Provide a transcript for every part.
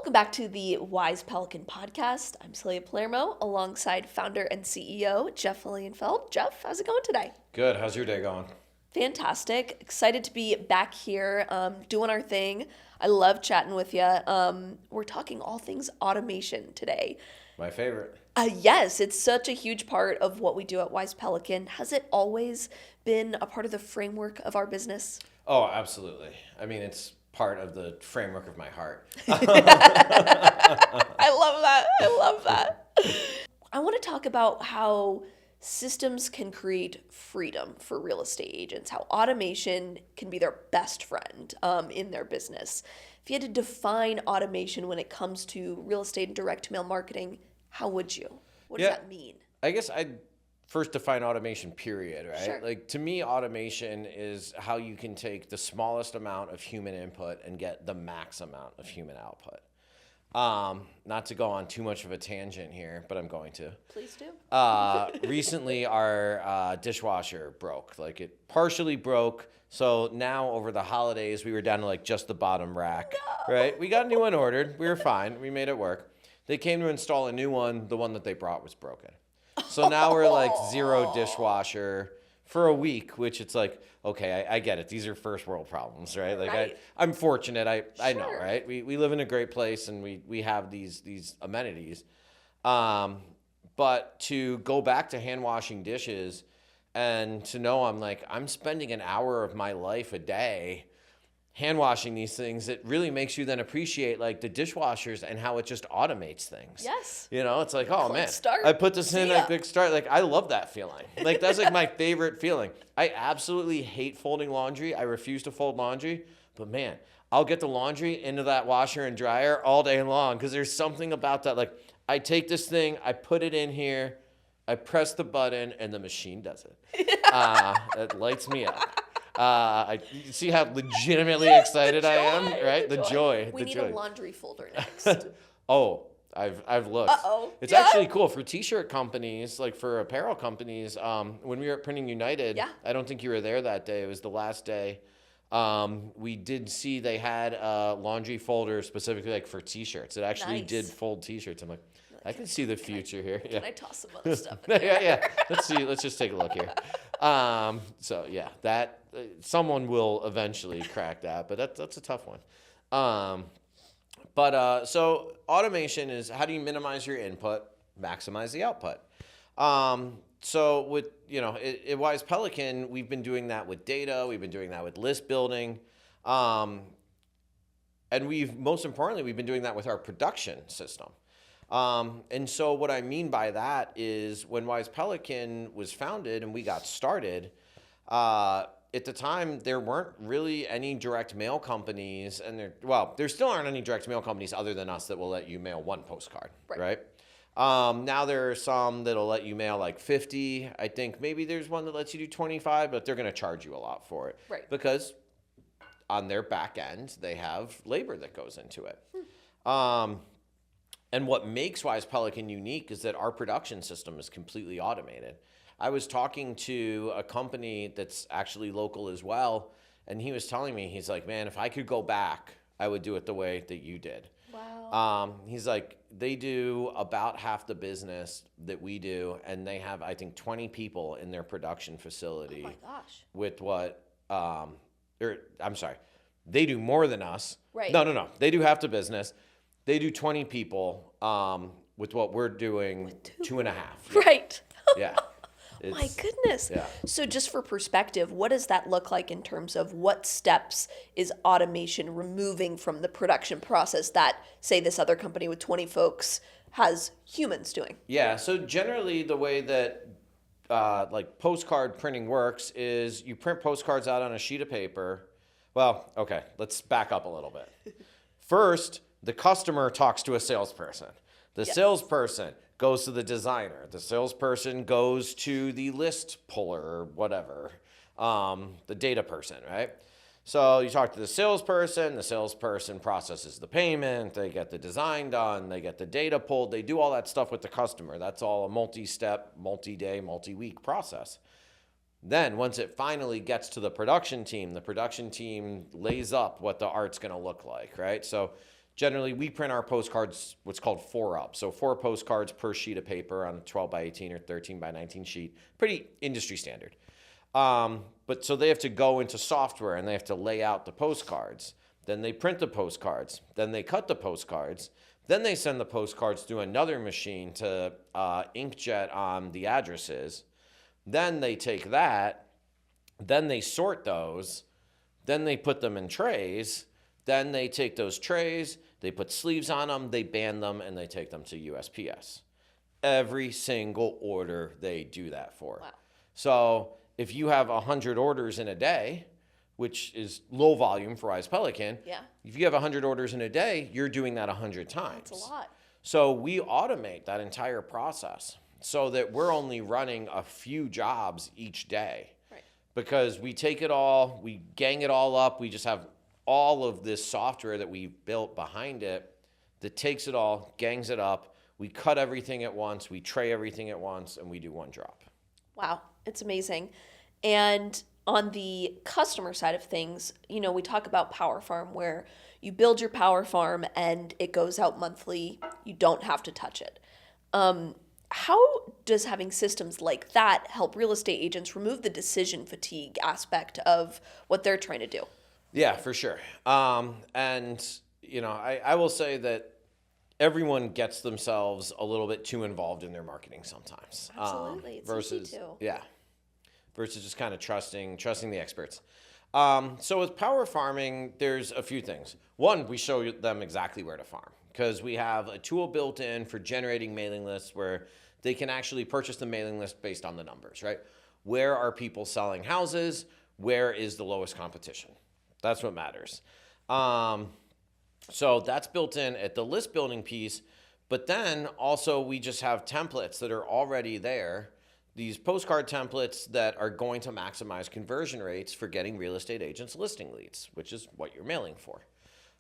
Welcome back to the Wise Pelican Podcast. I'm Celia Palermo alongside founder and CEO Geoff Lilienfeld. Geoff, how's it going today? Good. How's your day going? Fantastic. Excited to be back here doing our thing. I love chatting with you. We're talking all things automation today. My favorite. Yes, it's such a huge part of what we do at Wise Pelican. Has it always been a part of the framework of our business? Oh, absolutely. I mean, it's part of the framework of my heart. I love that. I want to talk about how systems can create freedom for real estate agents, how automation can be their best friend in their business. If you had to define automation when it comes to real estate and direct mail marketing, how would you? What does that mean? I guess I'd first define automation, period, right? Sure. Like, to me, automation is how you can take the smallest amount of human input and get the max amount of human output. Not to go on too much of a tangent here, but I'm going to. Please do. Recently, our dishwasher broke. Like, it partially broke. So now over the holidays, we were down to like just the bottom rack, right? We got a new one ordered. We were fine. We made it work. They came to install a new one. The one that they brought was broken. So now we're like zero dishwasher for a week, which it's like, okay, I get it. These are first world problems, right? Like Right. I'm fortunate. I know, Sure. right? We live in a great place and we have these amenities. But to go back to hand washing dishes and to know I'm spending an hour of my life a day hand washing these things, it really makes you then appreciate like the dishwashers and how it just automates things. Yes. You know, it's like, oh Click man, start. I put this in See a ya. quick start. Like, I love that feeling. Like, that's like my favorite feeling. I absolutely hate folding laundry. I refuse to fold laundry, but man, I'll get the laundry into that washer and dryer all day long because there's something about that. Like, I take this thing, I put it in here, I press the button, and the machine does it. It lights me up. You see how legitimately excited I am, right? The joy. We need joy. a laundry folder next. Oh, I've looked. Uh-oh. It's Yeah. actually cool for t-shirt companies, like for apparel companies. When we were at Printing United, Yeah. I don't think you were there that day. It was the last day. We did see they had a laundry folder specifically like for t-shirts. It actually Nice. did fold t-shirts. I'm like, I can see the future here. Can I toss some other stuff in there? Yeah. Let's see. Let's just take a look here. So yeah, that someone will eventually crack that, but that's a tough one. So automation is how do you minimize your input, maximize the output. So with at Wise Pelican, we've been doing that with data. We've been doing that with list building. And most importantly, we've been doing that with our production system. And so what I mean by that is when Wise Pelican was founded and we got started, at the time there weren't really any direct mail companies, and there still aren't any direct mail companies other than us that will let you mail one postcard, right? Now there are some that'll let you mail like 50. I think maybe there's one that lets you do 25, but they're going to charge you a lot for it, Right. Because on their back end they have labor that goes into it. And what makes Wise Pelican unique is that our production system is completely automated. I was talking to a company that's actually local as well, and he was telling me, he's like, man, if I could go back, I would do it the way that you did. Wow. He's like, they do about half the business that we do, and they have, I think, 20 people in their production facility. Oh my gosh. With they do more than us. Right. No. They do half the business. They do 20 people with what we're doing, 2.5. Right. Yeah. My goodness. Yeah. So just for perspective, what does that look like in terms of what steps is automation removing from the production process that, say, this other company with 20 folks has humans doing? Yeah. So generally the way that like postcard printing works is you print postcards out on a sheet of paper. Well, okay, let's back up a little bit. First, the customer talks to a salesperson. The salesperson goes to the designer. The salesperson goes to the list puller or whatever, the data person, right? So you talk to the salesperson processes the payment, they get the design done, they get the data pulled, they do all that stuff with the customer. That's all a multi-step, multi-day, multi-week process. Then once it finally gets to the production team lays up what the art's going to look like, right? So Generally, we print our postcards what's called 4 up. So 4 postcards per sheet of paper on a 12 by 18 or 13 by 19 sheet. Pretty industry standard. But so they have to go into software and they have to lay out the postcards. Then they print the postcards. Then they cut the postcards. Then they send the postcards through another machine to inkjet on the addresses. Then they take that. Then they sort those. Then they put them in trays. Then they take those trays, they put sleeves on them, they band them, and they take them to USPS. Every single order they do that for. Wow. So if you have 100 orders in a day, which is low volume for Wise Pelican, if you have 100 orders in a day, you're doing that 100 times. That's a lot. So we automate that entire process so that we're only running a few jobs each day. Right. Because we take it all, we gang it all up, we just have all of this software that we built behind it that takes it all, gangs it up. We cut everything at once, we tray everything at once, and we do one drop. Wow, it's amazing. And on the customer side of things, you know, we talk about Power Farm where you build your Power Farm and it goes out monthly. You don't have to touch it. How does having systems like that help real estate agents remove the decision fatigue aspect of what they're trying to do? Yeah, for sure. And, you know, I will say that everyone gets themselves a little bit too involved in their marketing sometimes. Absolutely. It's versus, easy to. Yeah. Versus just kind of trusting the experts. So with power farming, there's a few things. One, we show them exactly where to farm because we have a tool built in for generating mailing lists where they can actually purchase the mailing list based on the numbers, right? Where are people selling houses? Where is the lowest competition? That's what matters. So that's built in at the list building piece, but then also we just have templates that are already there. These postcard templates that are going to maximize conversion rates for getting real estate agents listing leads, which is what you're mailing for.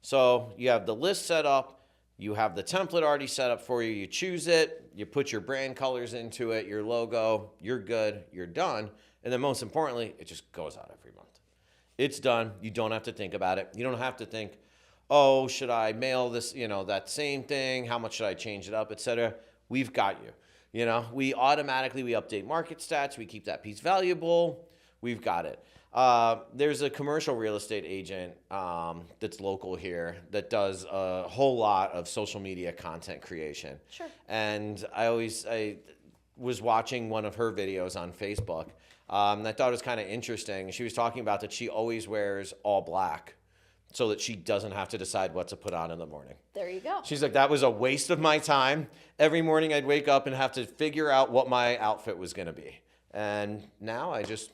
So you have the list set up, you have the template already set up for you, you choose it, you put your brand colors into it, your logo, you're good, you're done. And then most importantly, it just goes out every month. It's done. You don't have to think about it. You don't have to think, oh, should I mail this, that same thing? How much should I change it up, et cetera? We've got you. We update market stats. We keep that piece valuable. We've got it. There's a commercial real estate agent that's local here that does a whole lot of social media content creation. Sure. And I was watching one of her videos on Facebook. And I thought it was kind of interesting. She was talking about that she always wears all black so that she doesn't have to decide what to put on in the morning. There you go. She's like, that was a waste of my time. Every morning I'd wake up and have to figure out what my outfit was going to be. And now I just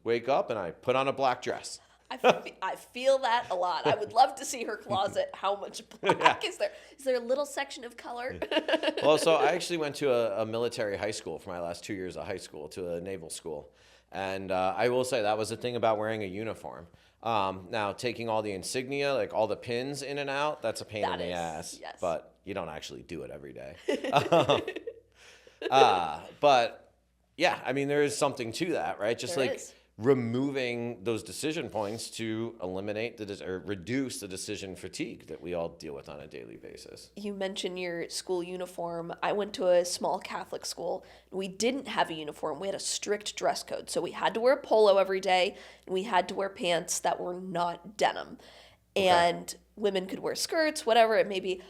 wake up and I put on a black dress. I feel that a lot. I would love to see her closet. How much black is there? Is there a little section of color? Well, so I actually went to a military high school for my last 2 years of high school, to a naval school. And I will say that was the thing about wearing a uniform. Now, taking all the insignia, like all the pins in and out, that's a pain in the ass. Yes. But you don't actually do it every day. But yeah, I mean, there is something to that, right? Just there like is. Removing those decision points to eliminate or reduce the decision fatigue that we all deal with on a daily basis. You mentioned your school uniform. I went to a small Catholic school. We didn't have a uniform. We had a strict dress code. So we had to wear a polo every day, and we had to wear pants that were not denim. Okay. And women could wear skirts, whatever it may be.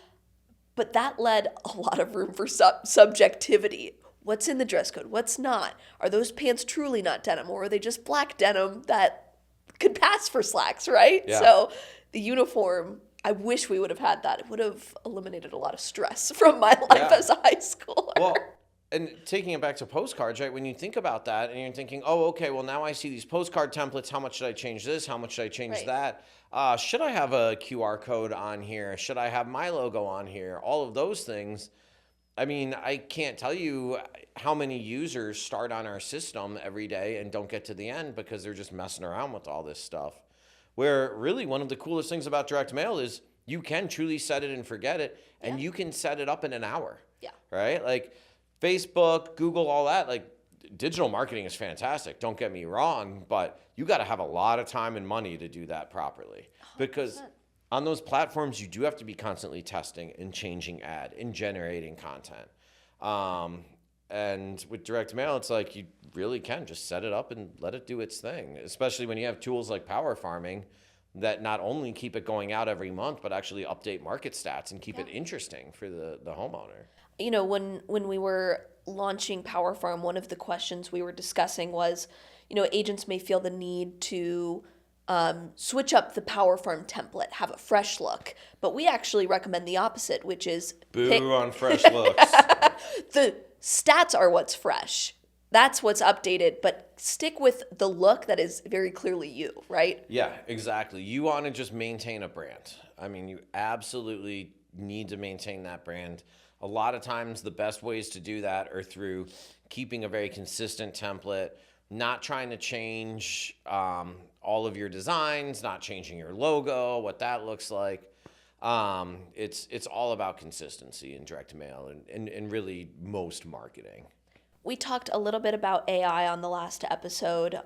But that led a lot of room for subjectivity. What's in the dress code? What's not? Are those pants truly not denim, or are they just black denim that could pass for slacks, right? Yeah. So the uniform, I wish we would have had that. It would have eliminated a lot of stress from my life as a high schooler. Well, and taking it back to postcards, right? When you think about that and you're thinking, oh, okay, well, now I see these postcard templates. How much should I change this? How much should I change that? Should I have a QR code on here? Should I have my logo on here? All of those things. I mean, I can't tell you how many users start on our system every day and don't get to the end because they're just messing around with all this stuff. Where really one of the coolest things about direct mail is you can truly set it and forget it, and you can set it up in an hour. Yeah. Right? Like Facebook, Google, all that, like digital marketing is fantastic. Don't get me wrong, but you got to have a lot of time and money to do that properly. 100%. Because on those platforms, you do have to be constantly testing and changing ad and generating content. And with direct mail, it's like you really can just set it up and let it do its thing, especially when you have tools like power farming that not only keep it going out every month, but actually update market stats and keep it interesting for the homeowner. You know, when we were launching Power Farm, one of the questions we were discussing was, you know, agents may feel the need to switch up the Power Farm template, have a fresh look. But we actually recommend the opposite, which is Boo on fresh looks. The stats are what's fresh. That's what's updated, but stick with the look that is very clearly you, right? Yeah, exactly. You want to just maintain a brand. I mean, you absolutely need to maintain that brand. A lot of times the best ways to do that are through keeping a very consistent template, not trying to change all of your designs, not changing your logo, what that looks like. It's all about consistency in direct mail and really most marketing. We talked a little bit about AI on the last episode,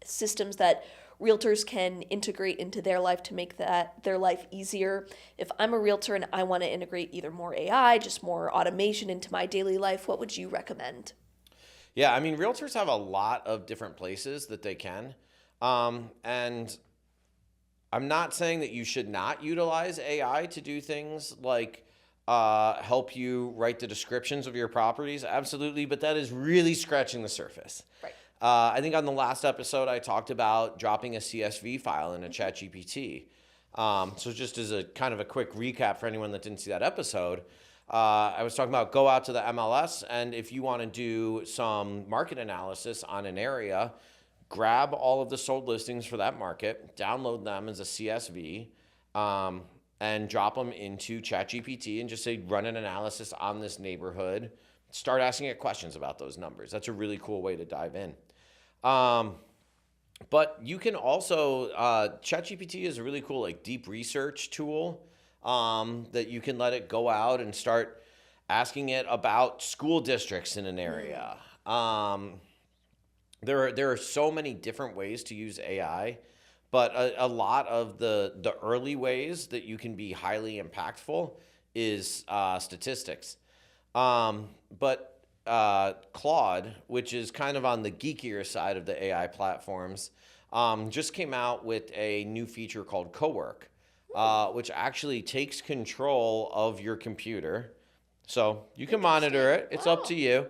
systems that realtors can integrate into their life to make their life easier. If I'm a realtor and I want to integrate either more AI, just more automation into my daily life, what would you recommend? Yeah, I mean, realtors have a lot of different places that they can. And I'm not saying that you should not utilize AI to do things like help you write the descriptions of your properties. Absolutely. But that is really scratching the surface. Right. I think on the last episode, I talked about dropping a CSV file in a ChatGPT. So just as a kind of a quick recap for anyone that didn't see that episode, I was talking about go out to the MLS, and if you want to do some market analysis on an area, grab all of the sold listings for that market, download them as a CSV, and drop them into ChatGPT and just say, run an analysis on this neighborhood. Start asking it questions about those numbers. That's a really cool way to dive in. But you can also, ChatGPT is a really cool like deep research tool that you can let it go out and start asking it about school districts in an area. There are so many different ways to use AI, but a lot of the early ways that you can be highly impactful is statistics. But Claude, which is kind of on the geekier side of the AI platforms, just came out with a new feature called Cowork, which actually takes control of your computer. So you can monitor it. It's up to you.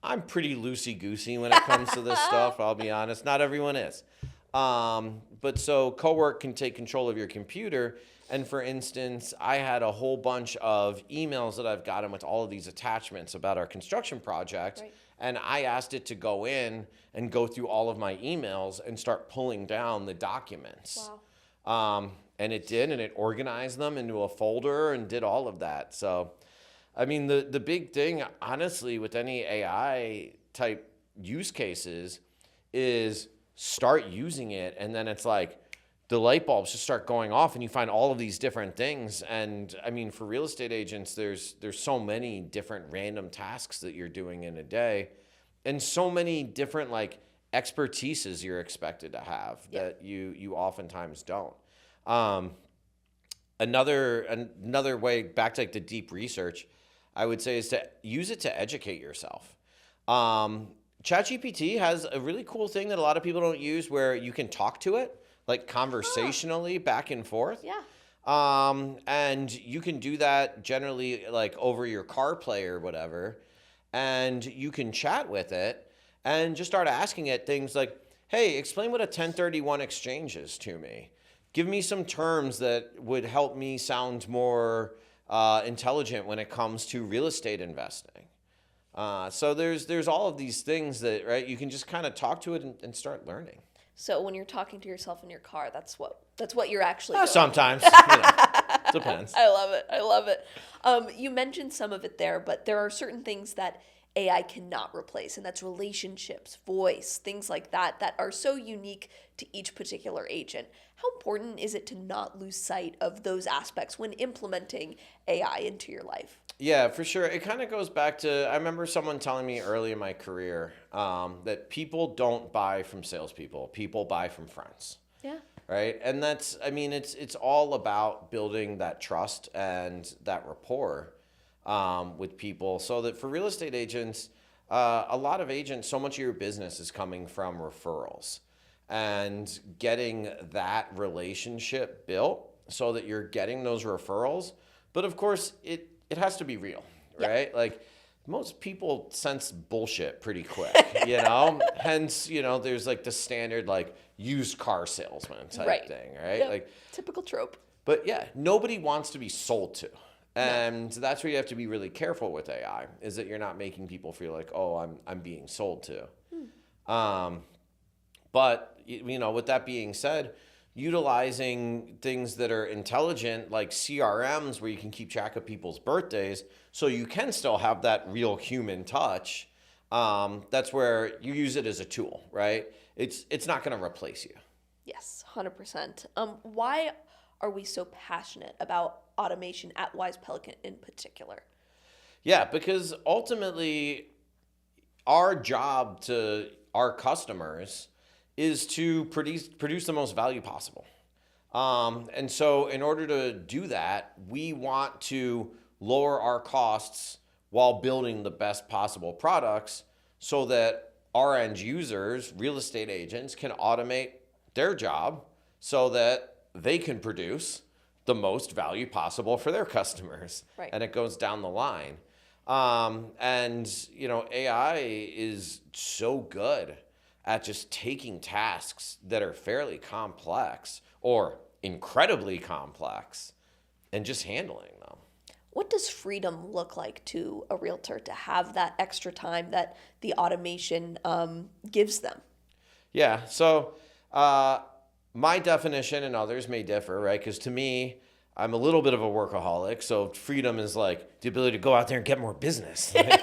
I'm pretty loosey-goosey when it comes to this stuff, I'll be honest. Not everyone is. But so Cowork can take control of your computer. And for instance, I had a whole bunch of emails that I've gotten with all of these attachments about our construction project. Right. And I asked it to go in and go through all of my emails and start pulling down the documents. Wow. And it did, and it organized them into a folder and did all of that. So, I mean, the big thing, honestly, with any AI type use cases is start using it, and then it's like the light bulbs just start going off, and you find all of these different things. And I mean, for real estate agents, there's so many different random tasks that you're doing in a day, and so many different like expertises you're expected to have that you oftentimes don't. Another way back to like the deep research, I would say, is to use it to educate yourself. ChatGPT has a really cool thing that a lot of people don't use where you can talk to it, like conversationally back and forth. Yeah. And you can do that generally like over your CarPlay or whatever. And you can chat with it and just start asking it things like, hey, explain what a 1031 exchange is to me. Give me some terms that would help me sound more intelligent when it comes to real estate investing. So there's all of these things that, right, you can just kind of talk to it and start learning. So when you're talking to yourself in your car, that's what you're actually doing. Sometimes. Depends. I love it. You mentioned some of it there, but there are certain things that AI cannot replace, and that's relationships, voice, things like that are so unique to each particular agent. How important is it to not lose sight of those aspects when implementing AI into your life? Yeah, for sure. It kind of goes back to, I remember someone telling me early in my career that people don't buy from salespeople. People buy from friends. Yeah. right? And that's, I mean, it's all about building that trust and that rapport with people, so that for real estate agents, a lot of agents, so much of your business is coming from referrals, and getting that relationship built so that you're getting those referrals. But of course, it has to be real, right? Like, most people sense bullshit pretty quick, you know? Hence, you know, there's like the standard like used car salesman type thing, right? Yep. Like, Typical trope. but yeah, nobody wants to be sold to. And that's where you have to be really careful with AI, is that you're not making people feel like, oh, I'm being sold to. But, you know, with that being said, utilizing things that are intelligent, like CRMs, where you can keep track of people's birthdays, so you can still have that real human touch. That's where you use it as a tool, right? It's not going to replace you. Yes, 100%. Why are we so passionate about automation at Wise Pelican in particular? Yeah, because ultimately, our job to our customers is to produce the most value possible. And so in order to do that, we want to lower our costs while building the best possible products, so that our end users, real estate agents, can automate their job so that they can produce the most value possible for their customers. Right. And it goes down the line. And, you know, AI is so good at just taking tasks that are fairly complex or incredibly complex and just handling them. What does freedom look like to a realtor to have that extra time that the automation gives them? Yeah. So my definition and others may differ, right? Because to me, I'm a little bit of a workaholic. So freedom is like the ability to go out there and get more business. Right?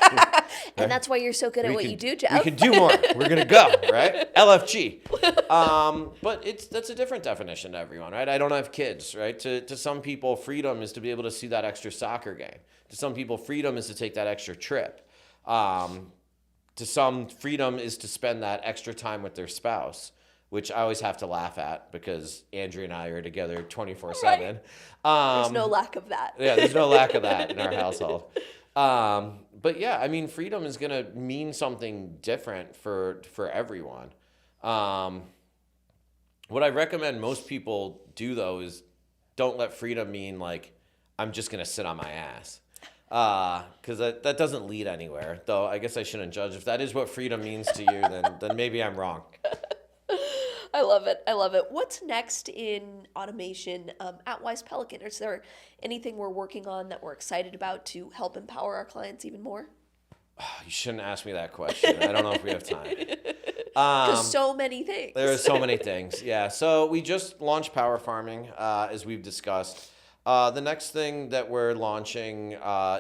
And that's why you're so good at what you do, Geoff. We can do more. We're going to go, right? LFG. But that's a different definition to everyone, right? I don't have kids, right? To some people, freedom is to be able to see that extra soccer game. To some people, freedom is to take that extra trip. To some, freedom is to spend that extra time with their spouse, which I always have to laugh at because Andrea and I are together 24/7. Right. There's no lack of that. Yeah, there's no lack of that in our household. But yeah, I mean, freedom is going to mean something different for everyone. What I recommend most people do, though, is don't let freedom mean like, I'm just going to sit on my ass. Because that doesn't lead anywhere. Though I guess I shouldn't judge. If that is what freedom means to you, then maybe I'm wrong. I love it. I love it. What's next in automation at Wise Pelican? Is there anything we're working on that we're excited about to help empower our clients even more? You shouldn't ask me that question. I don't know if we have time. Because so many things. There are so many things. Yeah. So we just launched power farming, as we've discussed. The next thing that we're launching,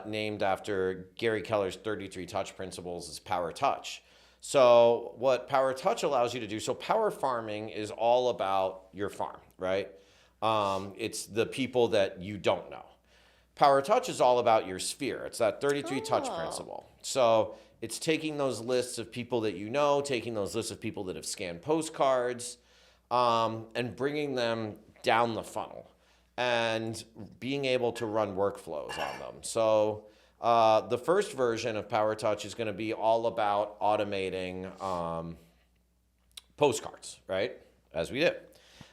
named after Gary Keller's 33 touch principles, is Power Touch. So what Power Touch allows you to do, so power farming is all about your farm, right? It's the people that you don't know. Power Touch is all about your sphere. It's that 33 touch principle. So it's taking those lists of people that you know, taking those lists of people that have scanned postcards, and bringing them down the funnel and being able to run workflows on them. So the first version of Power Touch is going to be all about automating postcards, right? As we did.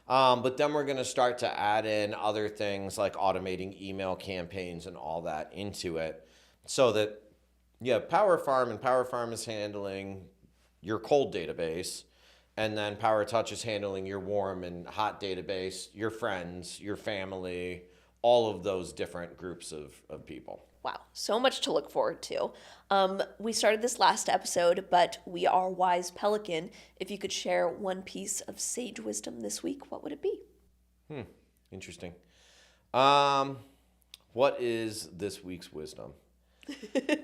But then we're going to start to add in other things like automating email campaigns and all that into it, so that you have Power Farm, and Power Farm is handling your cold database, and then Power Touch is handling your warm and hot database, your friends, your family, all of those different groups of people. Wow, so much to look forward to. We started this last episode, but we are Wise Pelican. If you could share one piece of sage wisdom this week, what would it be? Interesting. What is this week's wisdom?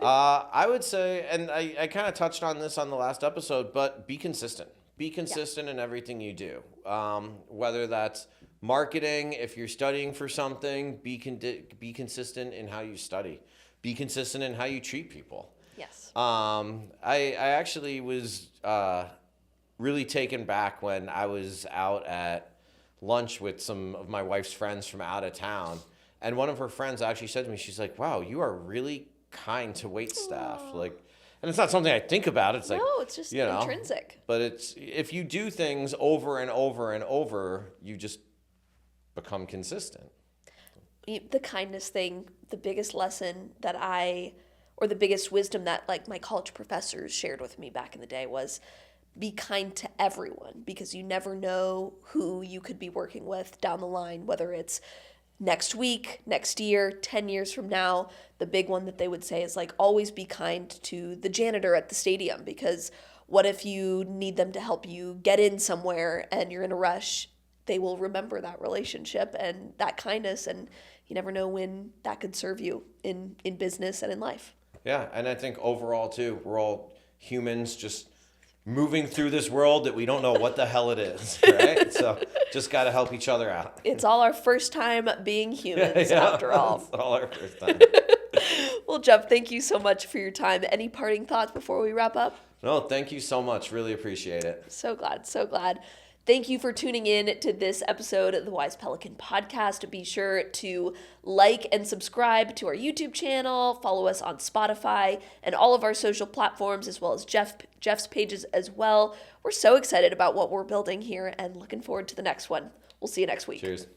I would say, and I kind of touched on this on the last episode, but be consistent. Be consistent in everything you do. Whether that's marketing, if you're studying for something, be consistent in how you study. Be consistent in how you treat people. Yes. I actually was really taken back when I was out at lunch with some of my wife's friends from out of town. And one of her friends actually said to me, she's like, wow, you are really kind to wait staff. Like, and it's not something I think about. It's like, No, it's just intrinsic. But it's, if you do things over and over and over, you just become consistent. The kindness thing, the biggest lesson that or the biggest wisdom that like my college professors shared with me back in the day was be kind to everyone, because you never know who you could be working with down the line, whether it's next week, next year, 10 years from now. The big one that they would say is like, always be kind to the janitor at the stadium, because what if you need them to help you get in somewhere and you're in a rush? They will remember that relationship and that kindness, and you never know when that could serve you in business and in life. Yeah, and I think overall too, we're all humans just moving through this world that we don't know what the hell it is, right? So just got to help each other out. It's all our first time being humans, after all. It's all our first time. Well, Geoff, thank you so much for your time. Any parting thoughts before we wrap up? No, thank you so much. Really appreciate it. So glad, so glad. Thank you for tuning in to this episode of the Wise Pelican Podcast. Be sure to like and subscribe to our YouTube channel, follow us on Spotify and all of our social platforms, as well as Geoff's pages as well. We're so excited about what we're building here and looking forward to the next one. We'll see you next week. Cheers.